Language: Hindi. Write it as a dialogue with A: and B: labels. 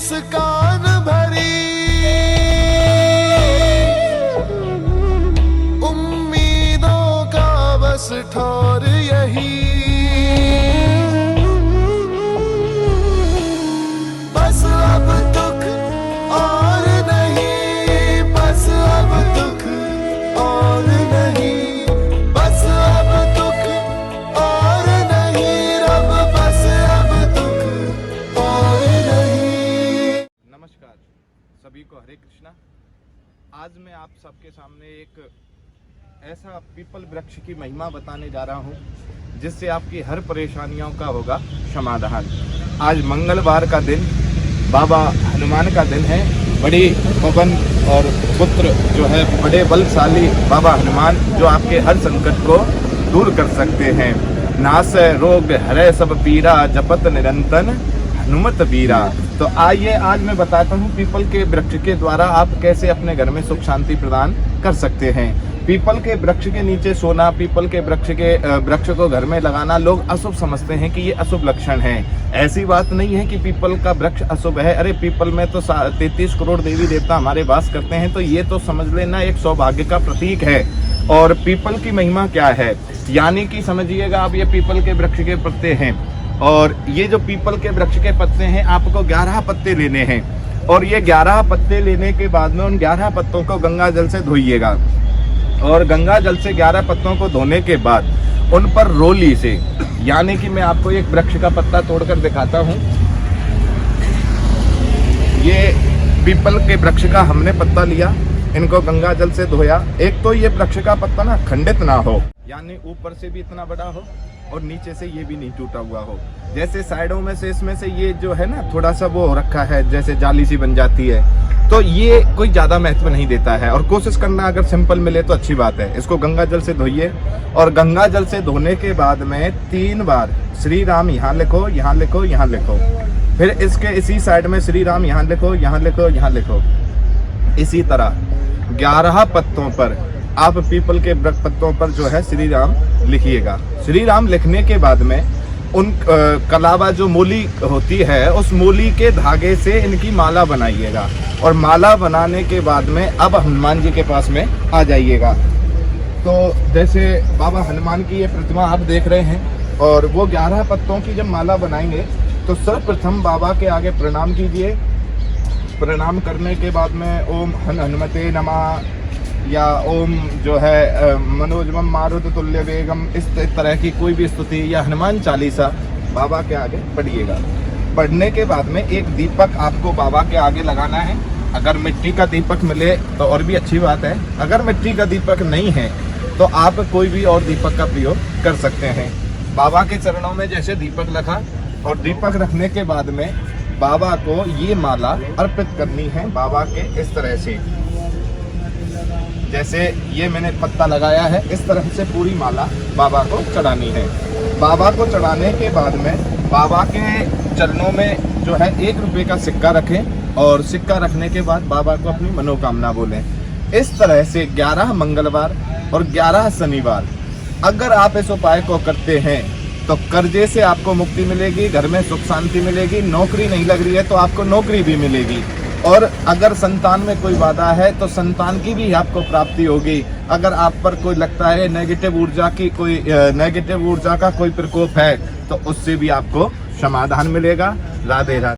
A: मुस्कान भरी, उम्मीदों का बस ठौर यही, बस अब दुख और नहीं, बस अब दुख और नहीं, बस अब दुख और नहीं, रब बस अब दुख और नहीं।
B: नमस्कार सभी को, हरे कृष्णा। आज मैं आप सबके सामने एक ऐसा पीपल वृक्ष की महिमा बताने जा रहा हूँ जिससे आपकी हर परेशानियों का होगा समाधान। आज मंगलवार का दिन, बाबा हनुमान का दिन है। बड़ी पवन और पुत्र जो है बड़े बलशाली बाबा हनुमान, जो आपके हर संकट को दूर कर सकते हैं। नासै रोग हरै सब पीरा, जपत निरंतर हनुमत वीरा। तो आइए आज मैं बताता हूँ पीपल के वृक्ष के द्वारा आप कैसे अपने घर में सुख शांति प्रदान कर सकते हैं। पीपल के वृक्ष के नीचे सोना, पीपल के वृक्ष को घर में लगाना लोग अशुभ समझते हैं कि ये अशुभ लक्षण है। ऐसी बात नहीं है कि पीपल का वृक्ष अशुभ है। अरे पीपल में तो 33 करोड़ देवी देवता हमारे वास करते हैं, तो ये तो समझ लेना एक सौभाग्य का प्रतीक है। और पीपल की महिमा क्या है, यानी कि समझिएगा आप, ये पीपल के वृक्ष के पत्ते हैं, और ये जो पीपल के वृक्ष के पत्ते हैं आपको 11 पत्ते लेने हैं। और ये 11 पत्ते लेने के बाद में उन 11 पत्तों को गंगा जल से धोइएगा, और गंगा जल से 11 पत्तों को धोने के बाद उन पर रोली से, यानी कि मैं आपको एक वृक्ष का पत्ता तोड़कर दिखाता हूँ। ये पीपल के वृक्ष का हमने पत्ता लिया, इनको गंगा जल से धोया। एक तो ये वृक्ष का पत्ता ना खंडित ना हो, यानी ऊपर से भी इतना बड़ा हो और नीचे से ये भी नहीं टूटा हुआ हो। जैसे साइडों में से इसमें से ये जो है ना थोड़ा सा वो हो रखा है, जैसे जाली सी बन जाती है, तो ये कोई ज्यादा महत्व नहीं देता है। और कोशिश करना अगर सिंपल मिले तो अच्छी बात है। इसको गंगा जल से धोइए, और गंगा जल से धोने के बाद में 3 बार श्री राम यहाँ लिखो, यहाँ लिखो, यहाँ लिखो। फिर इसके इसी साइड में श्री राम यहाँ लिखो, यहाँ लिखो, यहाँ लिखो। इसी तरह 11 पत्तों पर आप पीपल के पत्तों पर जो है श्री राम लिखिएगा। श्री राम लिखने के बाद में उन कलावा जो मूली होती है, उस मूली के धागे से इनकी माला बनाइएगा। और माला बनाने के बाद में अब हनुमान जी के पास में आ जाइएगा। तो जैसे बाबा हनुमान की ये प्रतिमा आप देख रहे हैं, और वो 11 पत्तों की जब माला बनाएंगे तो सर्वप्रथम बाबा के आगे प्रणाम कीजिए। प्रणाम करने के बाद में ओम हनुमते नमः, या ओम जो है मनोजमम मारुत तुल्य वेगम, इस तरह की कोई भी स्तुति या हनुमान चालीसा बाबा के आगे पढ़िएगा। पढ़ने के बाद में एक दीपक आपको बाबा के आगे लगाना है। अगर मिट्टी का दीपक मिले तो और भी अच्छी बात है। अगर मिट्टी का दीपक नहीं है तो आप कोई भी और दीपक का प्रयोग कर सकते हैं। बाबा के चरणों में जैसे दीपक रखा, और दीपक रखने के बाद में बाबा को ये माला अर्पित करनी है। बाबा के इस तरह से, जैसे ये मैंने पत्ता लगाया है, इस तरह से पूरी माला बाबा को चढ़ानी है। बाबा को चढ़ाने के बाद में बाबा के चरणों में जो है 1 रुपये का सिक्का रखें, और सिक्का रखने के बाद बाबा को अपनी मनोकामना बोलें। इस तरह से 11 मंगलवार और 11 शनिवार अगर आप इस उपाय को करते हैं तो कर्जे से आपको मुक्ति मिलेगी, घर में सुख शांति मिलेगी। नौकरी नहीं लग रही है तो आपको नौकरी भी मिलेगी, और अगर संतान में कोई बाधा है तो संतान की भी आपको प्राप्ति होगी। अगर आप पर कोई लगता है नेगेटिव ऊर्जा का कोई प्रकोप है तो उससे भी आपको समाधान मिलेगा। राधे राधे।